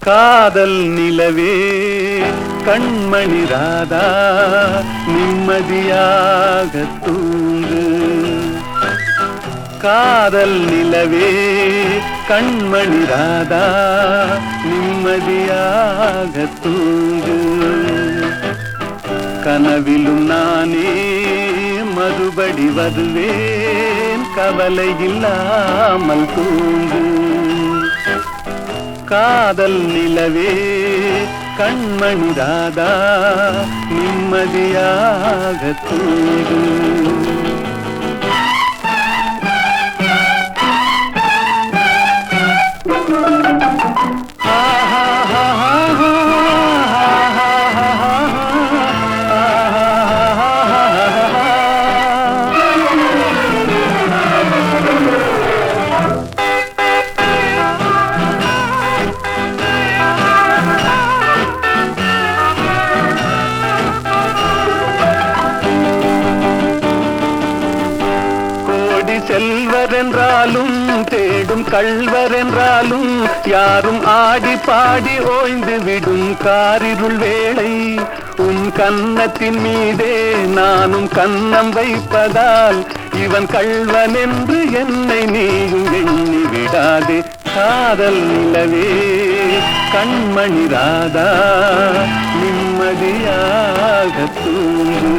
காதல் நிலவே கண்மணி ராதா நிம்மதியாக தூங்கு. காதல் நிலவே கண்மணி ராதா நிம்மதியாக தூங்கு. கனவிலும் நானே மறுபடி வருவேன், கவலை இல்லாமல் தூங்கு. காதல் நிலவே கண்மணி ராதா நிம்மதியாக தூங்கு. செல்வர் என்றாலும் தேடும் கள்வர் என்றாலும் யாரும் ஆடி பாடி ஓய்ந்து விடும் காரிருள் வேளை. உன் கன்னத்தின் மீதே நானும் கன்னம் வைப்பதால் இவன் கள்வன் என்று என்னை நீயும் எண்ணி விடாதே. காதல் நிலவே கண்மணி ராதா நிம்மதியாக தூங்கு.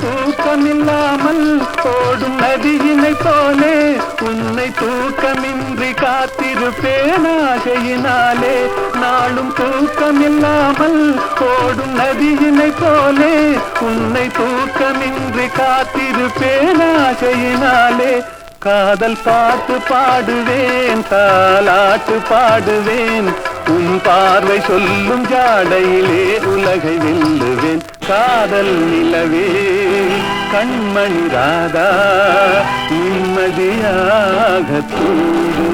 தூக்கமில்லாமல் ஓடும் நதியினை போலே உன்னை தூக்கமின்றி காத்திருப்பேன் ஆசையினாலே. நாளும் தூக்கமில்லாமல் ஓடும் நதியினை போலே உன்னை தூக்கமின்றி காத்திருப்பேன் ஆசையினாலே. காதல் பாட்டு பாடுவேன், தாலாட்டு பாடுவேன், உன் பார்வை சொல்லும் ஜாடையிலே உலகை வெல்லுவேன். காதல் நிலவே கண்மணி ராதா நிம்மதியாக தூங்கு.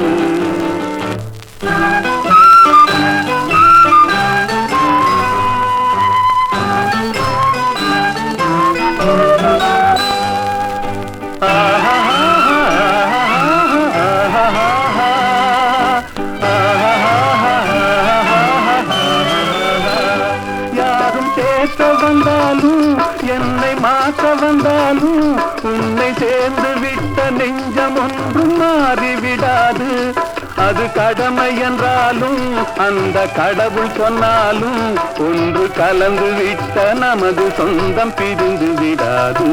வந்தாலும் என்னை மாற்ற வந்தாலும் உன்னை சேர்ந்து விட்ட நெஞ்சம் ஒன்றும் மாறிவிடாது. அது கடமை என்றாலும் அந்த கடவுள் சொன்னாலும் ஒன்று கலந்து விட்ட நமது சொந்தம் பிரிந்து விடாது.